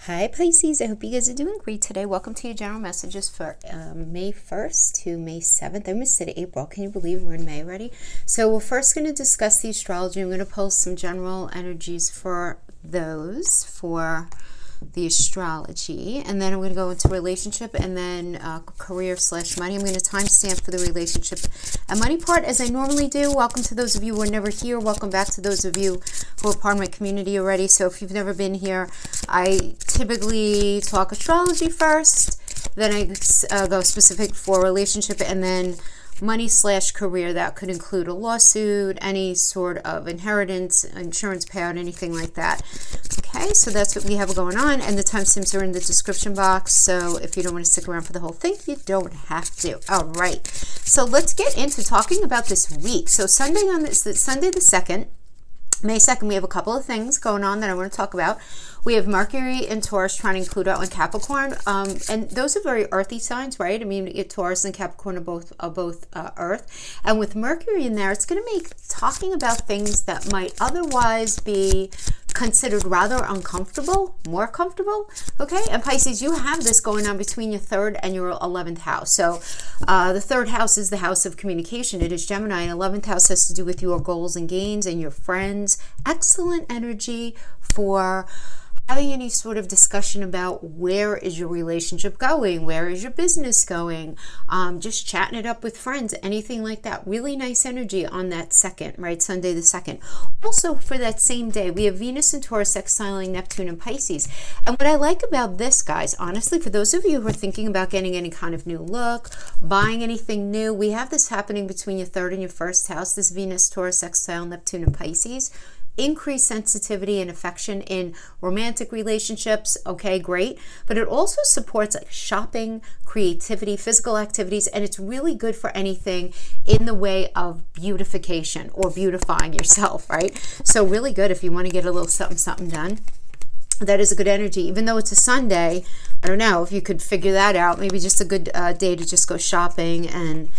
Hi Pisces, I hope you guys are doing great today. Welcome to your general messages for May 1st to May 7th. I missed it, April. Can you believe we're in May already? So we're first going to discuss the astrology. I'm going to post some general energies for those, for the astrology, and then I'm going to go into relationship and then career/money. I'm going to timestamp for the relationship and money part as I normally do. Welcome to those of you who are never here. Welcome back to those of you who are part of my community already. So if you've never been here, I typically talk astrology first, then I go specific for relationship, and then money/career. That could include a lawsuit, any sort of inheritance, insurance payout, anything like that. Okay, so that's what we have going on, and the timestamps are in the description box, so if you don't want to stick around for the whole thing, you don't have to. All right, so let's get into talking about this week. So Sunday the 2nd, May 2nd, we have a couple of things going on that I want to talk about. We have Mercury in Taurus trying to include out in Capricorn, and those are very earthy signs, right? I mean, Taurus and Capricorn are both Earth, and with Mercury in there, it's going to make talking about things that might otherwise be considered rather uncomfortable, more comfortable, okay? And Pisces, you have this going on between your 3rd and your 11th house. So the 3rd house is the house of communication. It is Gemini, and 11th house has to do with your goals and gains and your friends. Excellent energy for having any sort of discussion about where is your relationship going, where is your business going, just chatting it up with friends, anything like that. Really nice energy on that 2nd, right? Sunday the 2nd. Also for that same day, we have Venus in Taurus sextiling Neptune and Pisces. And what I like about this, guys, honestly, for those of you who are thinking about getting any kind of new look, buying anything new, we have this happening between your 3rd and your 1st house, this Venus Taurus sextile Neptune and Pisces. Increased sensitivity and affection in romantic relationships. Okay, great. But it also supports like shopping, creativity, physical activities, and it's really good for anything in the way of beautification or beautifying yourself, right? So really good if you want to get a little something done. That is a good energy. Even though it's a Sunday, I don't know if you could figure that out. Maybe just a good day to just go shopping and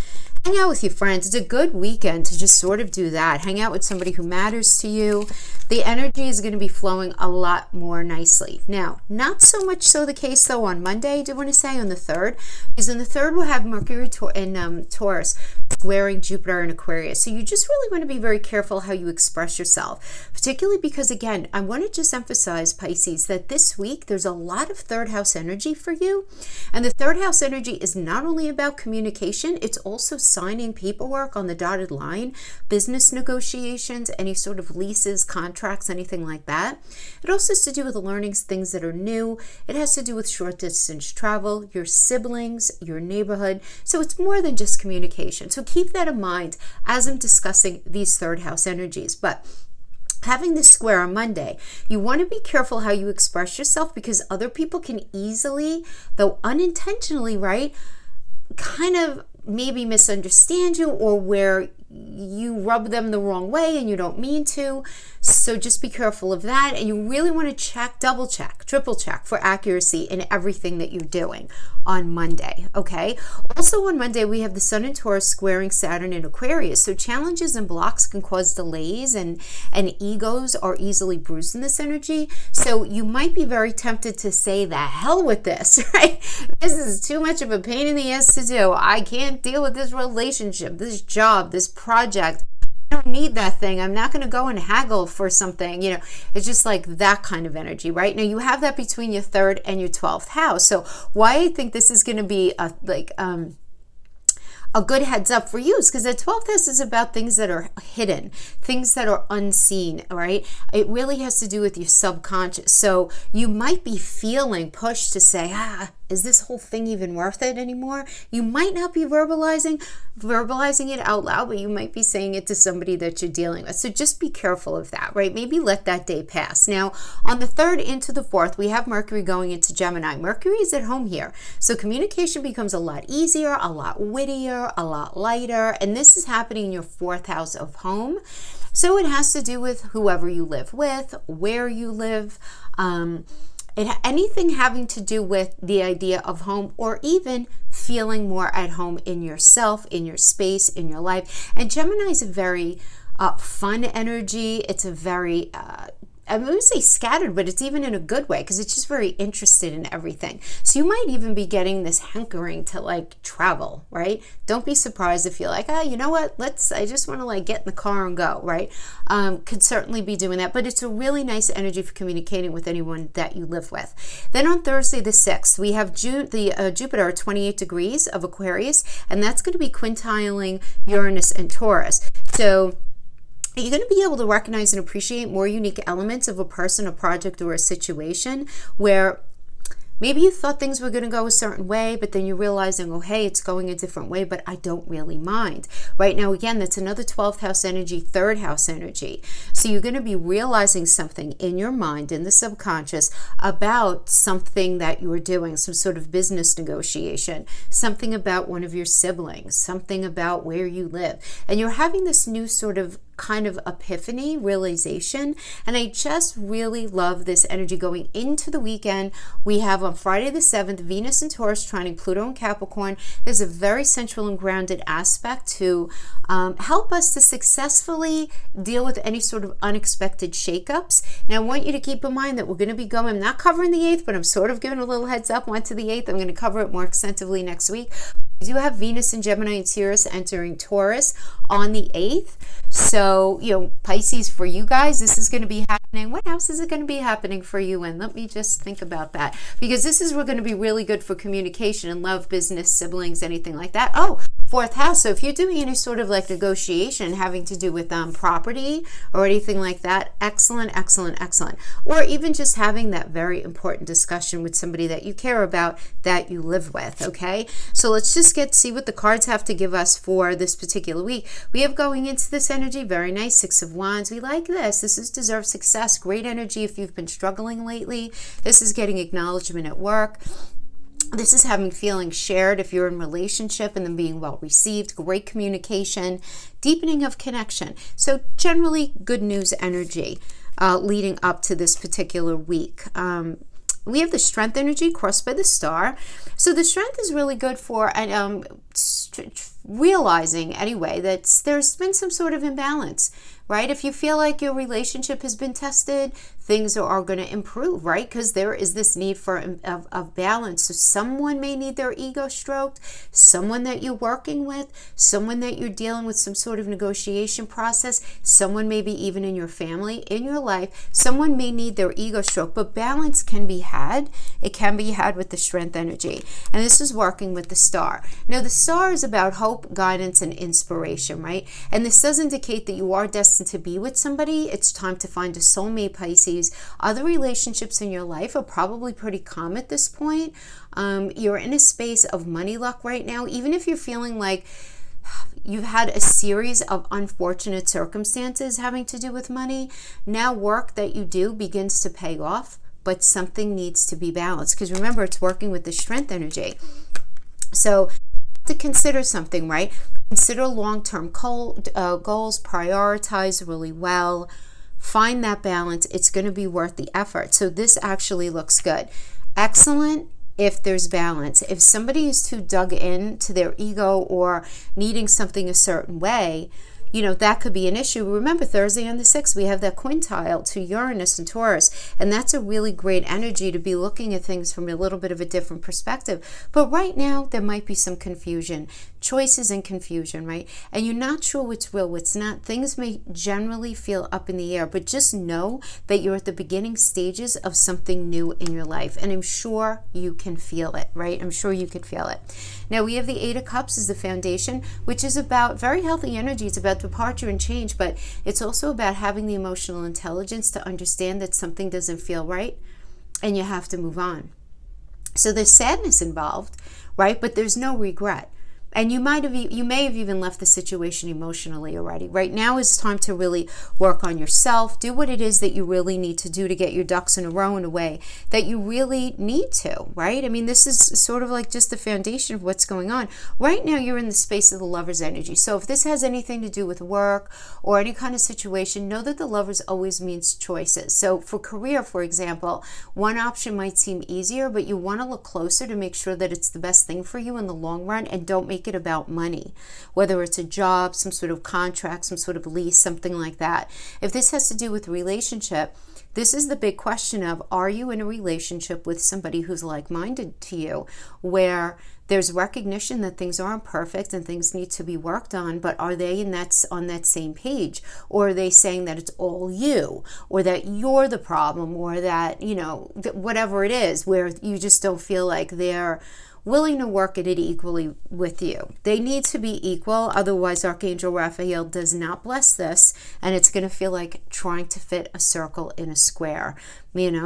hang out with your friends. It's a good weekend to just sort of do that. Hang out with somebody who matters to you. The energy is going to be flowing a lot more nicely. Now, not so much so the case though on Monday, I do want to say on the 3rd, because on the 3rd we'll have Mercury in Taurus squaring Jupiter in Aquarius. So you just really want to be very careful how you express yourself, particularly because, again, I want to just emphasize, Pisces, that this week there's a lot of 3rd house energy for you. And the 3rd house energy is not only about communication, it's also signing paperwork on the dotted line, business negotiations, any sort of leases, contracts, anything like that. It also has to do with learning things that are new. It has to do with short distance travel, your siblings, your neighborhood. So it's more than just communication. So keep that in mind as I'm discussing these 3rd house energies. But having this square on Monday, you want to be careful how you express yourself, because other people can easily, though unintentionally, right, kind of maybe misunderstand you, or where you rub them the wrong way and you don't mean to. So just be careful of that. And you really want to check, double check, triple check for accuracy in everything that you're doing on Monday. Okay. Also on Monday, we have the Sun in Taurus squaring Saturn in Aquarius. So challenges and blocks can cause delays, and egos are easily bruised in this energy. So you might be very tempted to say, the hell with this, right? This is too much of a pain in the ass to do. I can't deal with this relationship, this job, this project. I don't need that thing. I'm not going to go and haggle for something. You know, it's just like that kind of energy, right? Now you have that between your 3rd and your 12th house. So why I think this is going to be a good heads up for you is because the 12th house is about things that are hidden, things that are unseen, right? It really has to do with your subconscious. So you might be feeling pushed to say, is this whole thing even worth it anymore? You might not be verbalizing it out loud, but you might be saying it to somebody that you're dealing with. So just be careful of that, right? Maybe let that day pass. Now, on the 3rd into the 4th, we have Mercury going into Gemini. Mercury is at home here. So communication becomes a lot easier, a lot wittier, a lot lighter. And this is happening in your 4th house of home. So it has to do with whoever you live with, where you live, anything having to do with the idea of home, or even feeling more at home in yourself, in your space, in your life. And Gemini is a very fun energy. It's a very I wouldn't say scattered, but it's even in a good way because it's just very interested in everything. So you might even be getting this hankering to like travel, right? Don't be surprised if you're like, you know what? I just want to like get in the car and go, right? Could certainly be doing that, but it's a really nice energy for communicating with anyone that you live with. Then on Thursday the 6th, we have Jupiter at 28 degrees of Aquarius, and that's going to be quintiling Uranus and Taurus. So you're going to be able to recognize and appreciate more unique elements of a person, a project, or a situation where maybe you thought things were going to go a certain way, but then you're realizing, oh, hey, it's going a different way, but I don't really mind. Right now, again, that's another 12th house energy, 3rd house energy. So you're going to be realizing something in your mind, in the subconscious, about something that you were doing, some sort of business negotiation, something about one of your siblings, something about where you live. And you're having this new sort of kind of epiphany, realization, and I just really love this energy going into the weekend. We have on Friday the 7th, Venus and Taurus trining Pluto and Capricorn. There's a very central and grounded aspect to help us to successfully deal with any sort of unexpected shakeups. Now, I want you to keep in mind that we're going to be going, I'm not covering the 8th, but I'm sort of giving a little heads up, went to the 8th. I'm going to cover it more extensively next week. We do have Venus and Gemini and Sirius entering Taurus on the 8th. So, Pisces, for you guys, this is going to be happening. What house is it going to be happening for you in? Let me just think about that. Because this is going to be really good for communication and love, business, siblings, anything like that. Oh, 4th house. So if you're doing any sort of like negotiation having to do with property or anything like that, excellent, excellent, excellent. Or even just having that very important discussion with somebody that you care about, that you live with, okay? So let's just see what the cards have to give us for this particular week. We have going into this energy, very nice, 6 of Wands. We like this. This is deserved success, great energy if you've been struggling lately. This is getting acknowledgement at work. This is having feelings shared if you're in relationship and then being well received, great communication, deepening of connection. So generally good news energy leading up to this particular week. We have the strength energy crossed by the star. So the strength is really good for realizing anyway that there's been some sort of imbalance, right? If you feel like your relationship has been tested, things are going to improve, right? Because there is this need for of balance. So someone may need their ego stroked, someone that you're working with, someone that you're dealing with some sort of negotiation process, someone maybe even in your family, in your life, someone may need their ego stroked, but balance can be had. It can be had with the strength energy. And this is working with the star. Now, the star is about hope, guidance, and inspiration, right? And this does indicate that you are destined to be with somebody. It's time to find a soulmate, Pisces. Other relationships in your life are probably pretty calm at this point. You're in a space of money luck right now. Even if you're feeling like you've had a series of unfortunate circumstances having to do with money, now work that you do begins to pay off, but something needs to be balanced. Because remember, it's working with the strength energy. So to consider something, right? Consider long-term goals, prioritize really well. Find that balance. It's going to be worth the effort. So this actually looks good. Excellent if there's balance. If somebody is too dug in to their ego or needing something a certain way, that could be an issue. Remember, Thursday on the 6th, we have that quintile to Uranus and Taurus, and that's a really great energy to be looking at things from a little bit of a different perspective. But right now, there might be some confusion, choices and confusion, right? And you're not sure what's real, what's not. Things may generally feel up in the air, but just know that you're at the beginning stages of something new in your life, and I'm sure you can feel it, right? I'm sure you could feel it. Now, we have the 8 of Cups as the foundation, which is about very healthy energy. It's about departure and change, but it's also about having the emotional intelligence to understand that something doesn't feel right and you have to move on. So there's sadness involved, right? But there's no regret. And you may have even left the situation emotionally already. Right now is time to really work on yourself. Do what it is that you really need to do to get your ducks in a row in a way that you really need to, right? I mean, this is sort of like just the foundation of what's going on. Right now, you're in the space of the Lover's energy. So if this has anything to do with work or any kind of situation, know that the Lovers always means choices. So for career, for example, one option might seem easier, but you want to look closer to make sure that it's the best thing for you in the long run, and don't make it about money, whether it's a job, some sort of contract, some sort of lease, something like that. If this has to do with relationship, This is the big question of, are you in a relationship with somebody who's like-minded to you, where there's recognition that things aren't perfect and things need to be worked on, but are they on that same page? Or are they saying that it's all you, or that you're the problem, or that, whatever it is, where you just don't feel like they're willing to work at it equally with you? They need to be equal, otherwise Archangel Raphael does not bless this, and it's going to feel like trying to fit a circle in a square,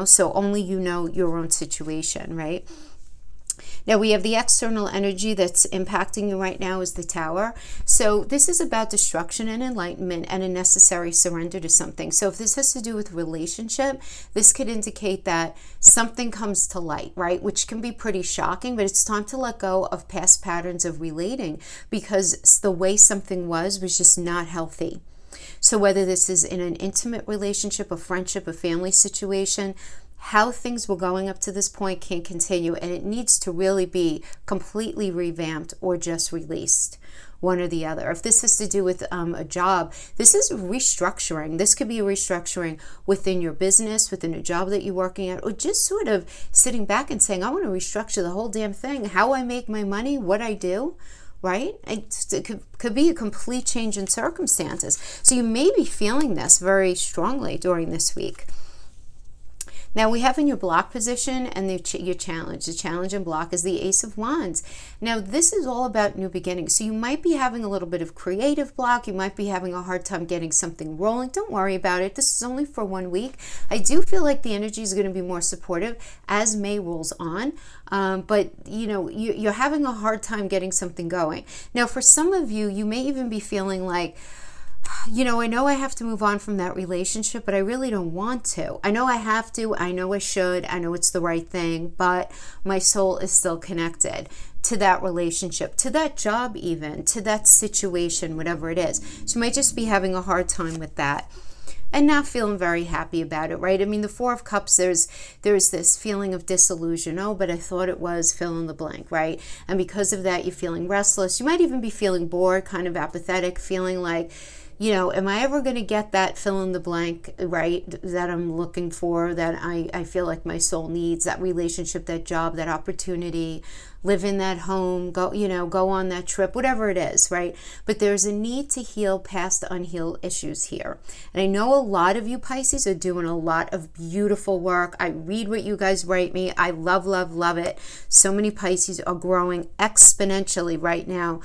so only your own situation, right? Now we have the external energy that's impacting you right now is the Tower. So this is about destruction and enlightenment and a necessary surrender to something. So if this has to do with relationship, this could indicate that something comes to light, right? Which can be pretty shocking, but it's time to let go of past patterns of relating, because the way something was just not healthy. So whether this is in an intimate relationship, a friendship, a family situation, how things were going up to this point can't continue, and it needs to really be completely revamped or just released, one or the other. If this has to do with a job, this is restructuring. This could be a restructuring within your business, within a job that you're working at, or just sort of sitting back and saying, I want to restructure the whole damn thing, how I make my money, what I do. Right? It could be a complete change in circumstances. So you may be feeling this very strongly during this week. Now we have in your block position and your challenge. The challenge and block is the Ace of Wands. Now this is all about new beginnings. So you might be having a little bit of creative block. You might be having a hard time getting something rolling. Don't worry about it. This is only for 1 week. I do feel like the energy is going to be more supportive as May rolls on. But you're having a hard time getting something going. Now for some of you, you may even be feeling like, I know I have to move on from that relationship, but I really don't want to. I know I have to. I know I should. I know it's the right thing, but my soul is still connected to that relationship, to that job even, to that situation, whatever it is. So you might just be having a hard time with that and not feeling very happy about it, right? I mean, the Four of Cups, there's this feeling of disillusion. Oh, but I thought it was fill in the blank, right? And because of that, you're feeling restless. You might even be feeling bored, kind of apathetic, feeling like, am I ever going to get that fill in the blank, right, that I'm looking for, that I feel like my soul needs, that relationship, that job, that opportunity, live in that home, go on that trip, whatever it is, right? But there's a need to heal past unhealed issues here. And I know a lot of you Pisces are doing a lot of beautiful work. I read what you guys write me. I love, love, love it. So many Pisces are growing exponentially right now.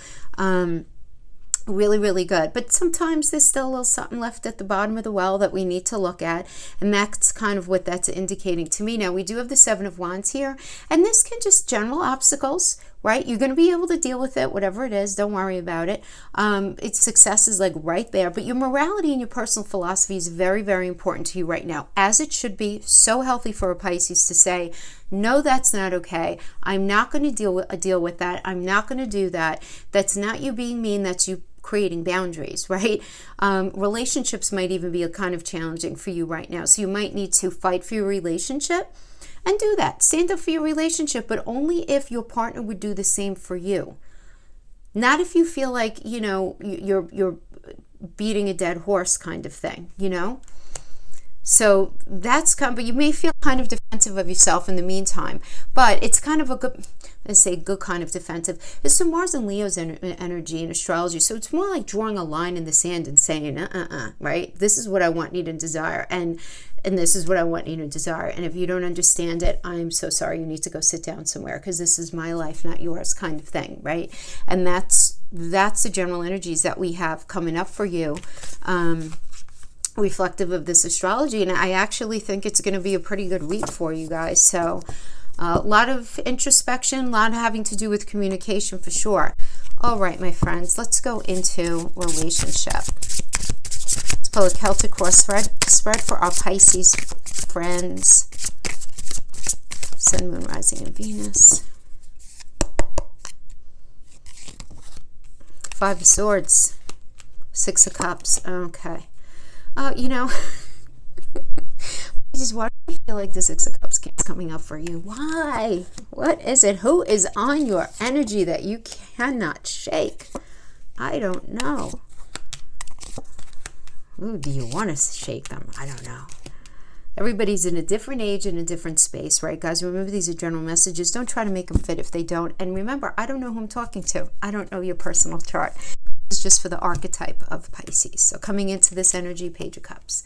Really, really good. But sometimes there's still a little something left at the bottom of the well that we need to look at. And that's kind of what that's indicating to me. Now, we do have the Seven of Wands here. And this can just general obstacles, right? You're going to be able to deal with it, whatever it is. Don't worry about it. Its success is like right there. But your morality and your personal philosophy is very, very important to you right now, as it should be. So healthy for a Pisces to say, no, that's not okay. I'm not going to deal with that. I'm not going to do that. That's not you being mean. That's you creating boundaries, right? Relationships might even be a kind of challenging for you right now. So you might need to fight for your relationship and do that. Stand up for your relationship, but only if your partner would do the same for you. Not if you feel like, you're beating a dead horse kind of thing, So that's but you may feel kind of defensive of yourself in the meantime, but it's kind of a good, good kind of defensive. It's some Mars and Leo's energy in astrology. So it's more like drawing a line in the sand and saying, right? This is what I want, need, and desire. And this is what I want, need, and desire. And if you don't understand it, I'm so sorry. You need to go sit down somewhere, because this is my life, not yours, kind of thing, right? And that's the general energies that we have coming up for you. Reflective of this astrology, and I actually think it's going to be a pretty good week for you guys. So a lot of introspection, a lot having to do with communication for sure. All right, my friends, let's go into relationship. Let's pull a Celtic cross spread for our Pisces friends. Sun, Moon, Rising, and Venus. Five of Swords. Six of Cups. Okay. Why do I feel like the Six of Cups is coming up for you? Why? What is it? Who is on your energy that you cannot shake? I don't know. Ooh, do you want to shake them? I don't know. Everybody's in a different age and a different space, right, guys? Remember, these are general messages. Don't try to make them fit if they don't. And remember, I don't know who I'm talking to. I don't know your personal chart. It's just for the archetype of Pisces. So coming into this energy, Page of Cups.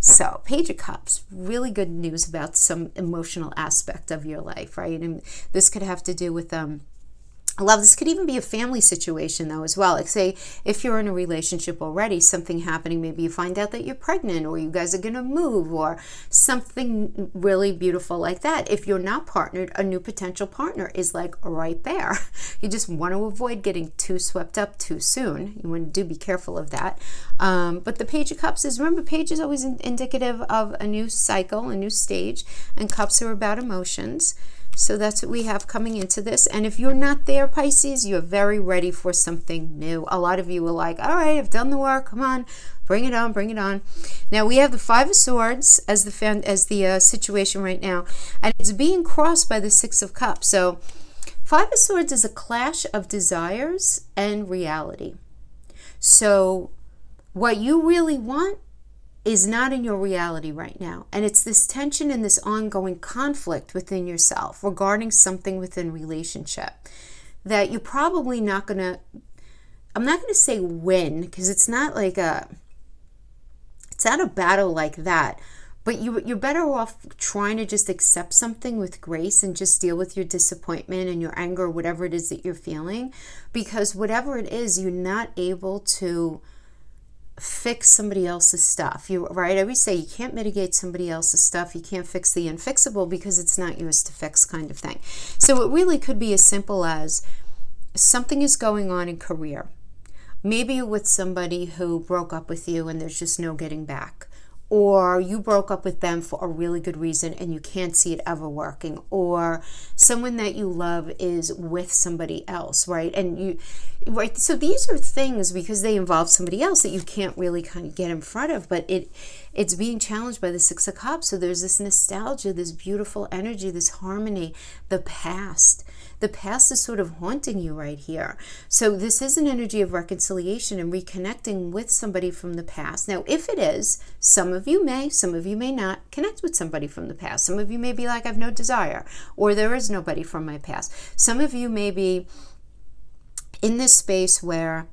So Page of Cups, really good news about some emotional aspect of your life, right? And this could have to do with love. This could even be a family situation, though, as well. Like, say, if you're in a relationship already, something happening, maybe you find out that you're pregnant, or you guys are going to move, or something really beautiful like that. If you're not partnered, a new potential partner is like right there. You just want to avoid getting too swept up too soon. You want to be careful of that. But the Page of Cups is, remember, Page is always indicative of a new cycle, a new stage, and Cups are about emotions. So that's what we have coming into this. And if you're not there, Pisces, you're very ready for something new. A lot of you are like, all right, I've done the work. Come on, bring it on, bring it on. Now we have the Five of Swords as the situation right now, and it's being crossed by the Six of Cups. So Five of Swords is a clash of desires and reality. So what you really want is not in your reality right now. And it's this tension and this ongoing conflict within yourself regarding something within relationship that you're probably not going to, I'm not going to say win, because it's not like it's not a battle like that, but you're better off trying to just accept something with grace and just deal with your disappointment and your anger, or whatever it is that you're feeling, because whatever it is, you're not able to fix somebody else's stuff. I always say you can't mitigate somebody else's stuff. You can't fix the unfixable because it's not yours to fix, kind of thing. So it really could be as simple as something is going on in career. Maybe you're with somebody who broke up with you and there's just no getting back. Or you broke up with them for a really good reason and you can't see it ever working. Or someone that you love is with somebody else, right? So these are things, because they involve somebody else, that you can't really kind of get in front of, but it's being challenged by the Six of Cups. So there's this nostalgia, this beautiful energy, this harmony, the past. The past is sort of haunting you right here. So this is an energy of reconciliation and reconnecting with somebody from the past. Now, if it is, some of you may not connect with somebody from the past. Some of you may be like, I have no desire, or there is nobody from my past. Some of you may be in this space where,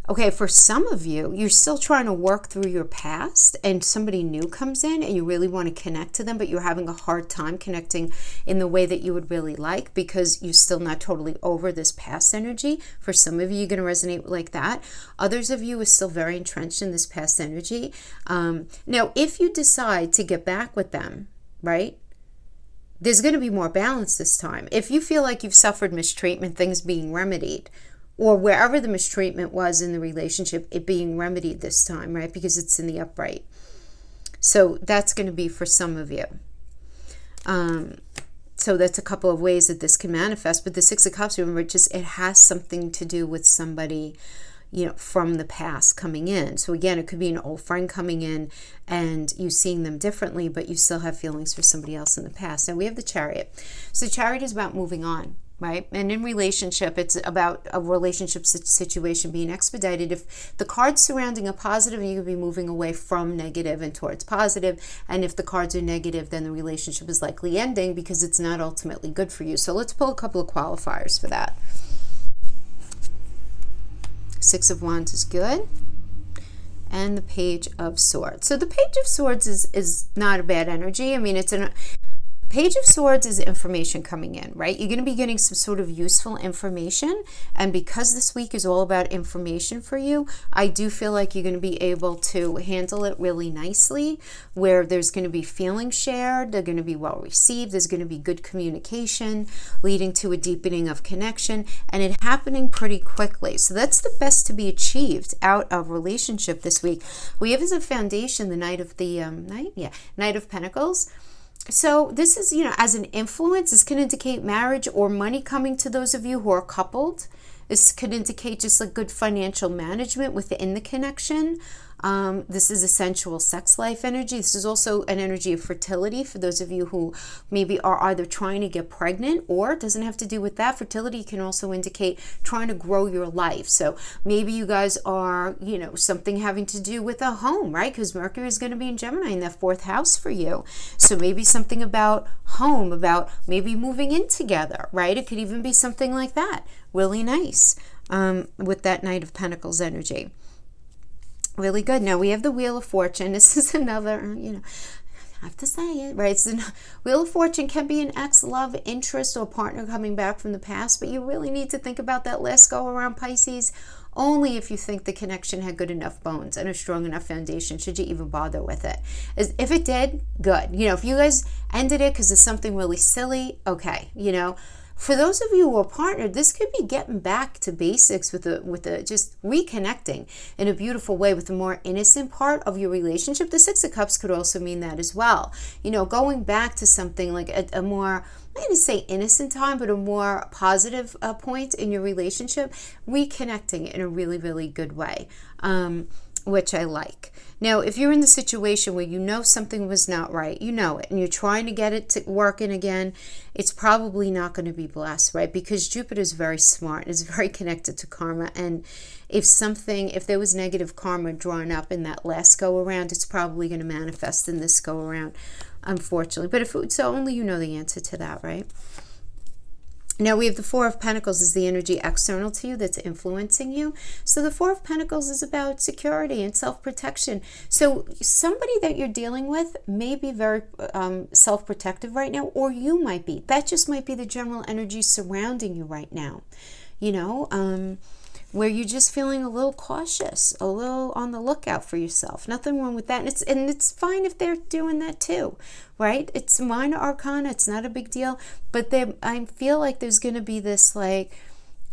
okay, for some of you, you're still trying to work through your past and somebody new comes in and you really want to connect to them, but you're having a hard time connecting in the way that you would really like because you're still not totally over this past energy. For some of you, you're going to resonate like that. Others of you are still very entrenched in this past energy. Now, if you decide to get back with them, right, there's going to be more balance this time. If you feel like you've suffered mistreatment, things being remedied, or wherever the mistreatment was in the relationship, it being remedied this time, right? Because it's in the upright. So that's going to be for some of you. So that's a couple of ways that this can manifest. But the Six of Cups, remember, it has something to do with somebody, from the past coming in. So again, it could be an old friend coming in and you seeing them differently, but you still have feelings for somebody else in the past. Now we have the Chariot. So Chariot is about moving on. Right? And in relationship, it's about a relationship situation being expedited. If the cards surrounding a positive, you could be moving away from negative and towards positive. And if the cards are negative, then the relationship is likely ending because it's not ultimately good for you. So let's pull a couple of qualifiers for that. Six of Wands is good. And the Page of Swords. So the Page of Swords is not a bad energy. I mean, Page of Swords is information coming in, right? You're going to be getting some sort of useful information. And because this week is all about information for you, I do feel like you're going to be able to handle it really nicely, where there's going to be feelings shared, they're going to be well received, there's going to be good communication, leading to a deepening of connection, and it happening pretty quickly. So that's the best to be achieved out of relationship this week. We have as a foundation the Knight of Pentacles. So this is, as an influence, this can indicate marriage or money coming to those of you who are coupled. This could indicate just like good financial management within the connection. This is a sensual sex life energy. This is also an energy of fertility for those of you who maybe are either trying to get pregnant, or it doesn't have to do with that. Fertility can also indicate trying to grow your life. So maybe you guys are, something having to do with a home, right? Because Mercury is going to be in Gemini in that 4th house for you. So maybe something about home, about maybe moving in together, right? It could even be something like that. Really nice with that Knight of Pentacles energy. Really good. Now we have the Wheel of Fortune. This is another, I have to say it, right? So Wheel of Fortune can be an ex, love, interest, or partner coming back from the past, but you really need to think about that last go around, Pisces, only if you think the connection had good enough bones and a strong enough foundation, should you even bother with it. If it did, good. If you guys ended it because it's something really silly, okay, For those of you who are partnered, this could be getting back to basics with a just reconnecting in a beautiful way with the more innocent part of your relationship. The 6 of Cups could also mean that as well. Going back to something like a more, I'm going to say innocent time, but a more positive point in your relationship, reconnecting in a really, really good way, which I like. Now, if you're in the situation where something was not right, it, and you're trying to get it to working again, it's probably not going to be blessed, right? Because Jupiter is very smart, is very connected to karma, and if there was negative karma drawn up in that last go around, it's probably going to manifest in this go around, unfortunately. But so only the answer to that, right? Now we have the 4 of Pentacles is the energy external to you that's influencing you. So the 4 of Pentacles is about security and self-protection. So somebody that you're dealing with may be very self-protective right now, or you might be. That just might be the general energy surrounding you right now. Where you're just feeling a little cautious, a little on the lookout for yourself. Nothing wrong with that. And it's fine if they're doing that too, right? It's minor arcana. It's not a big deal. But I feel like there's going to be this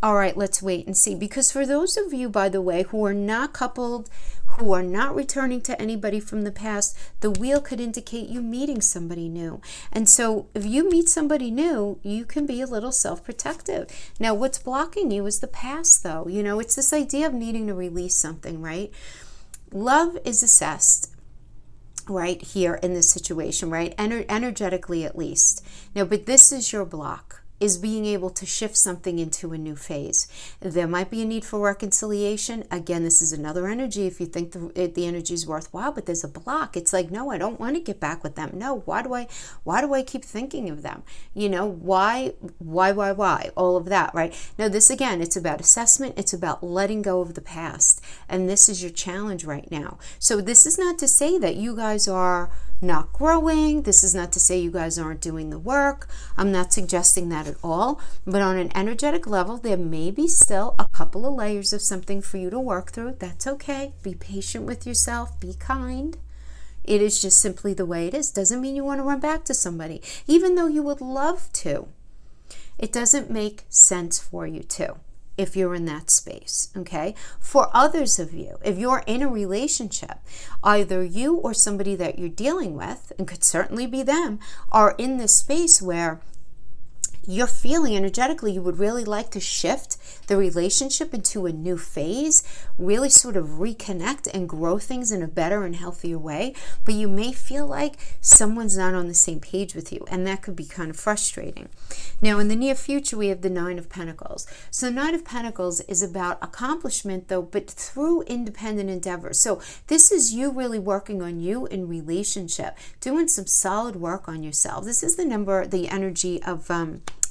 all right, let's wait and see. Because for those of you, by the way, who are not coupled, who are not returning to anybody from the past, the wheel could indicate you meeting somebody new. And so if you meet somebody new, you can be a little self-protective. Now, what's blocking you is the past, though. It's this idea of needing to release something, right? Love is assessed right here in this situation, right? Energetically, at least. Now, but this is your block, is being able to shift something into a new phase. There might be a need for reconciliation. Again, this is another energy if you think the energy is worthwhile, but there's a block. It's like, no, I don't want to get back with them. No, why do I keep thinking of them? Why? All of that, right? Now, this again, it's about assessment. It's about letting go of the past. And this is your challenge right now. So this is not to say that you guys are not growing. This is not to say you guys aren't doing the work. I'm not suggesting that at all. But on an energetic level, there may be still a couple of layers of something for you to work through. That's okay. Be patient with yourself. Be kind. It is just simply the way it is. Doesn't mean you want to run back to somebody, even though you would love to. It doesn't make sense for you to, if you're in that space, okay? For others of you, if you're in a relationship, either you or somebody that you're dealing with, and could certainly be them, are in this space where you're feeling energetically you would really like to shift the relationship into a new phase, really sort of reconnect and grow things in a better and healthier way, but you may feel like someone's not on the same page with you, and that could be kind of frustrating. Now, in the near future, we have the 9 of Pentacles. So the 9 of Pentacles is about accomplishment, though, but through independent endeavor. So this is you really working on you in relationship, doing some solid work on yourself. This is the energy of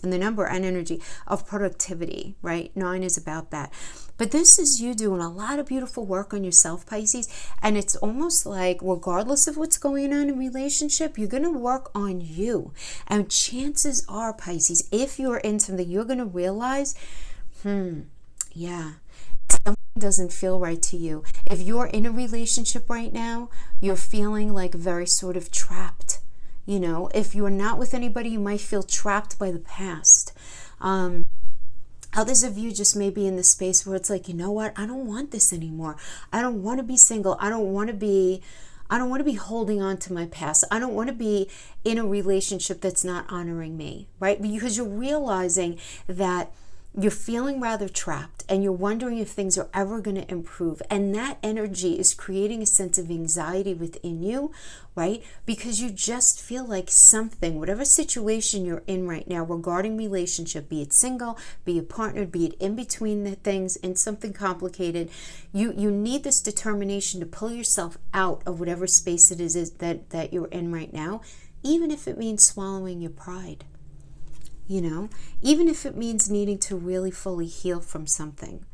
and the number and energy of productivity, right? 9 is about that. But this is you doing a lot of beautiful work on yourself, Pisces, and it's almost like regardless of what's going on in relationship, you're going to work on you. And chances are, Pisces, if you're in something, you're going to realize, yeah, something doesn't feel right to you. If you're in a relationship right now, you're feeling like very sort of trapped. If you're not with anybody, you might feel trapped by the past. Others of you just may be in the space where it's like, you know what? I don't want this anymore. I don't want to be single. I don't want to be holding on to my past. I don't want to be in a relationship that's not honoring me, right? Because you're realizing that you're feeling rather trapped and you're wondering if things are ever going to improve. And that energy is creating a sense of anxiety within you, right? Because you just feel like something, whatever situation you're in right now regarding relationship, be it single, be it partnered, be it in between the things and something complicated, you need this determination to pull yourself out of whatever space it is that you're in right now, even if it means swallowing your pride. Even if it means needing to really fully heal from something.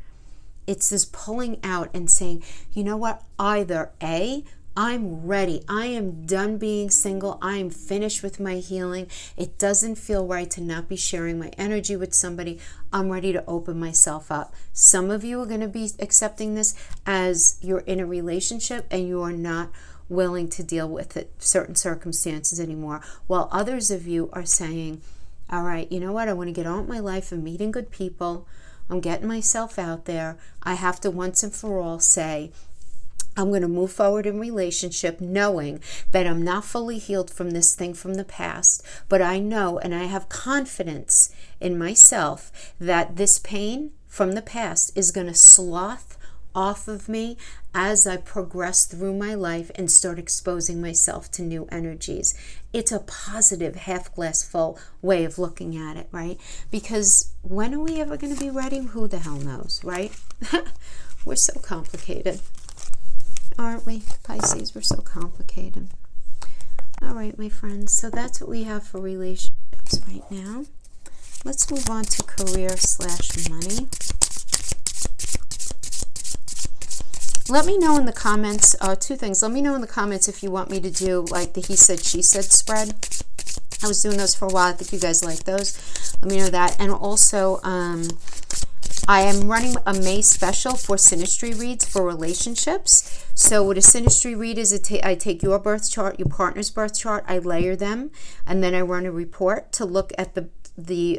It's this pulling out and saying, you know what, either A, I'm ready. I am done being single. I am finished with my healing. It doesn't feel right to not be sharing my energy with somebody. I'm ready to open myself up. Some of you are going to be accepting this as you're in a relationship and you are not willing to deal with it, certain circumstances anymore, while others of you are saying, all right, you know what? I want to get on with my life and meeting good people. I'm getting myself out there. I have to once and for all say, I'm going to move forward in relationship knowing that I'm not fully healed from this thing from the past, but I know and I have confidence in myself that this pain from the past is going to slough off of me as I progress through my life and start exposing myself to new energies. It's a positive half glass full way of looking at it, right? Because when are we ever going to be ready? Who the hell knows, right? We're so complicated, aren't we? Pisces, we're so complicated. All right, my friends, so that's what we have for relationships right now. Let's move on to career/money. Let me know in the comments, two things. Let me know in the comments if you want me to do like the he said, she said spread. I was doing those for a while. I think you guys like those. Let me know that. And also, I am running a May special for Synastry reads for relationships. So what a Synastry read is, I take your birth chart, your partner's birth chart, I layer them, and then I run a report to look at the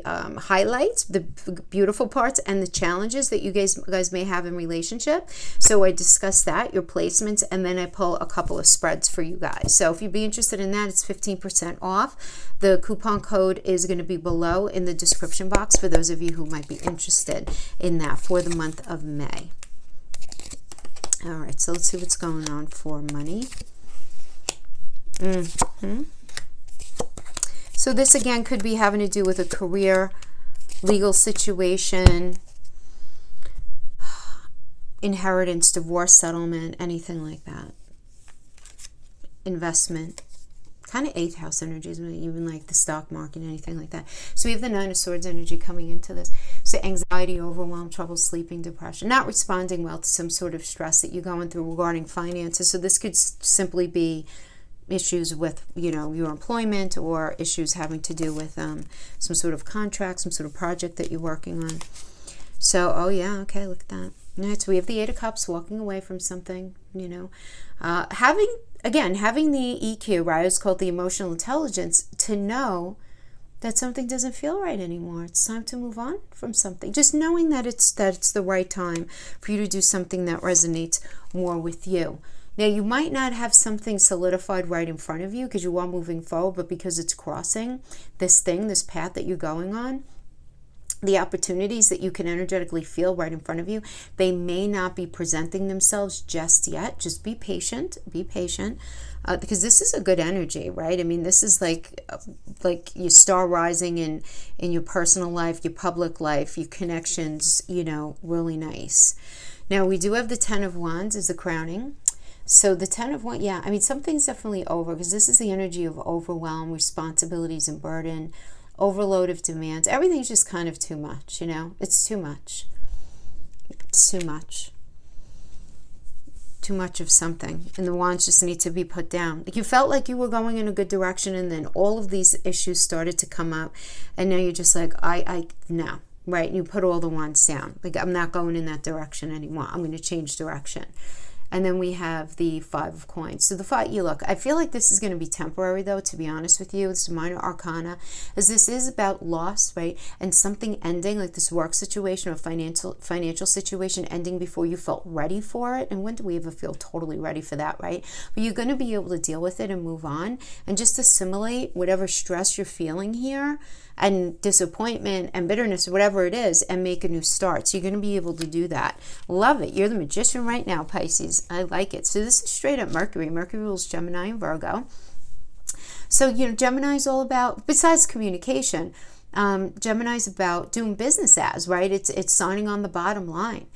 highlights, the beautiful parts, and the challenges that you guys may have in relationship. So I discuss that, your placements, and then I pull a couple of spreads for you guys. So if you'd be interested in that, it's 15% off. The coupon code is going to be below in the description box for those of you who might be interested in that for the month of May. All right, so let's see what's going on for money. So this again could be having to do with a career, legal situation, inheritance, divorce settlement, anything like that. Investment, kind of 8th house energies, even like the stock market, anything like that. So we have the 9 of Swords energy coming into this. So anxiety, overwhelm, trouble sleeping, depression, not responding well to some sort of stress that you're going through regarding finances. So this could simply be issues with, your employment, or issues having to do with some sort of contract, some sort of project that you're working on. So, oh yeah, okay, look at that. All right, so we have the 8 of Cups, walking away from something, having the EQ, right? It's called the emotional intelligence, to know that something doesn't feel right anymore. It's time to move on from something. Just knowing that it's the right time for you to do something that resonates more with you. Now, you might not have something solidified right in front of you because you are moving forward, but because it's crossing this path that you're going on, the opportunities that you can energetically feel right in front of you, they may not be presenting themselves just yet. Just be patient, because this is a good energy, right? I mean, this is like your star rising in your personal life, your public life, your connections, really nice. Now, we do have the 10 of Wands as the crowning. So the 10 of Wands, yeah, I mean, something's definitely over, because this is the energy of overwhelm, responsibilities and burden, overload of demands. Everything's just kind of too much, It's too much. It's too much. Too much of something. And the wands just need to be put down. Like, you felt like you were going in a good direction, and then all of these issues started to come up, and now you're just like, no, right? And you put all the wands down. Like, I'm not going in that direction anymore. I'm going to change direction. And then we have the Five of Coins. So the five, you look, I feel like this is going to be temporary though, to be honest with you. It's minor arcana, as this is about loss, right? And something ending, like this work situation or financial situation ending before you felt ready for it. And when do we ever feel totally ready for that, right? But you're going to be able to deal with it and move on and just assimilate whatever stress you're feeling here and disappointment and bitterness, whatever it is, and make a new start. So you're going to be able to do that. Love it. You're the magician right now, Pisces. I like it. So this is straight up Mercury. Mercury rules Gemini and Virgo. So, Gemini is all about, besides communication, Gemini is about doing business as, right? It's signing on the bottom line.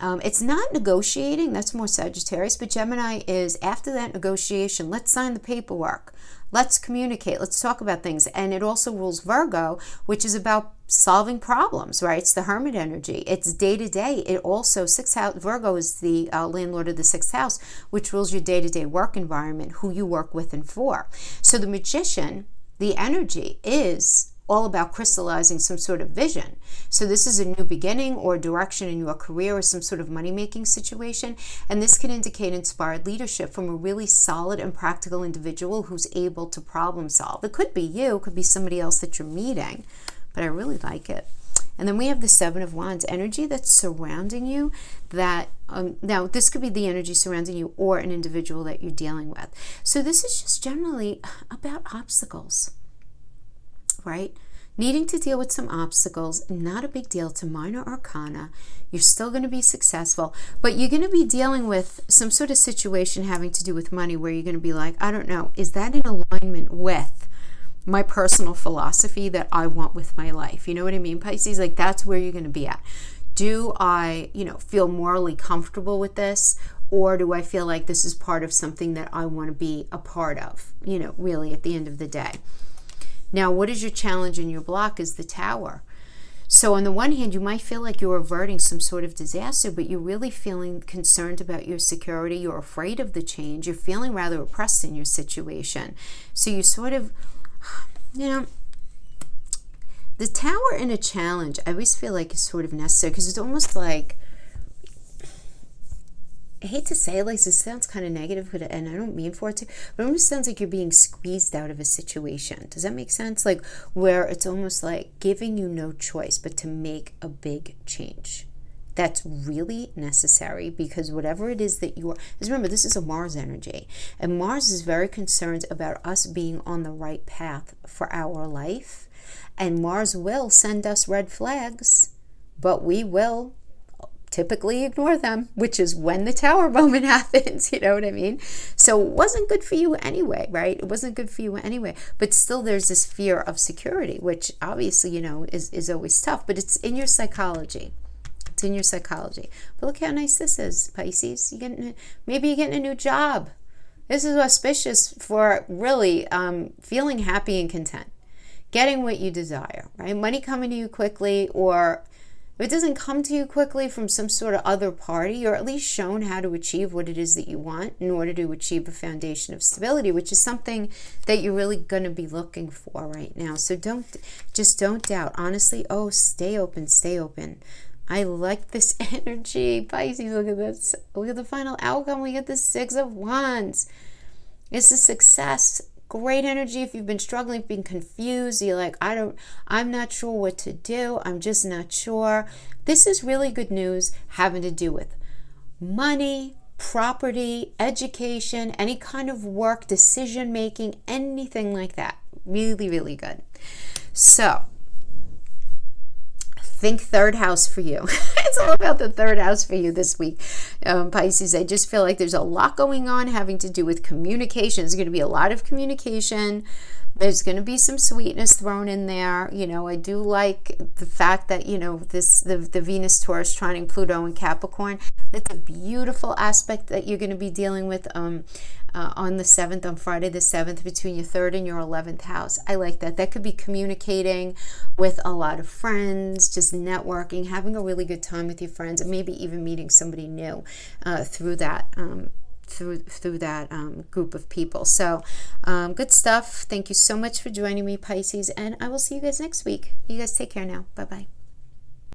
It's not negotiating. That's more Sagittarius. But Gemini is, after that negotiation, let's sign the paperwork. Let's communicate. Let's talk about things. And it also rules Virgo, which is about solving problems, right? It's the Hermit energy. It's day to day. It also, sixth house, Virgo is the landlord of the sixth house, which rules your day-to-day work environment, who you work with and for. So the magician, the energy is all about crystallizing some sort of vision. So this is a new beginning or direction in your career or some sort of money-making situation. And this can indicate inspired leadership from a really solid and practical individual who's able to problem solve. It could be you, it could be somebody else that you're meeting, but I really like it. And then we have the Seven of Wands, energy that's surrounding you, that, now this could be the energy surrounding you or an individual that you're dealing with. So this is just generally about obstacles, right? Needing to deal with some obstacles, not a big deal. It's a minor arcana. You're still going to be successful, but you're going to be dealing with some sort of situation having to do with money where you're going to be like, I don't know, is that in alignment with my personal philosophy that I want with my life? You know what I mean, Pisces? Like, that's where you're going to be at. Do I, feel morally comfortable with this? Or do I feel like this is part of something that I want to be a part of, really at the end of the day? Now, what is your challenge and your block is the Tower. So on the one hand, you might feel like you're averting some sort of disaster, but you're really feeling concerned about your security. You're afraid of the change. You're feeling rather oppressed in your situation. So you sort of, the Tower in a challenge, I always feel like is sort of necessary, because it's almost like, I hate to say it, like this sounds kind of negative, and I don't mean for it to, but it almost sounds like you're being squeezed out of a situation. Does that make sense? Like, where it's almost like giving you no choice but to make a big change. That's really necessary, because whatever it is that you are, because remember, this is a Mars energy, and Mars is very concerned about us being on the right path for our life, and Mars will send us red flags, but we will typically ignore them, which is when the Tower moment happens, you know what I mean? So it wasn't good for you anyway, right? It wasn't good for you anyway, but still there's this fear of security, which obviously, is always tough, but it's in your psychology. It's in your psychology. But look how nice this is, Pisces. Maybe you're getting a new job. This is auspicious for really feeling happy and content, getting what you desire, right? Money coming to you quickly, or if it doesn't come to you quickly from some sort of other party, you're at least shown how to achieve what it is that you want in order to achieve a foundation of stability, which is something that you're really going to be looking for right now. So don't doubt. Honestly, stay open, stay open. I like this energy, Pisces. Look at this. Look at the final outcome. We get the Six of Wands. It's a success. Great energy. If you've been struggling, if you've been confused, you're like, I'm not sure what to do. I'm just not sure. This is really good news having to do with money, property, education, any kind of work, decision making, anything like that. Really, really good. So, think third house for you. It's all about the third house for you this week, Pisces. I just feel like there's a lot going on having to do with communication. There's going to be a lot of communication. There's going to be some sweetness thrown in there. I do like the fact that, the Venus Taurus trining Pluto and Capricorn. That's a beautiful aspect that you're going to be dealing with on the 7th, on Friday the 7th, between your 3rd and your 11th house. I like that. That could be communicating with a lot of friends, just networking, having a really good time with your friends, and maybe even meeting somebody new through that through that group of people. So good stuff. Thank you so much for joining me, Pisces, and I will see you guys next week. You guys take care now. Bye-bye.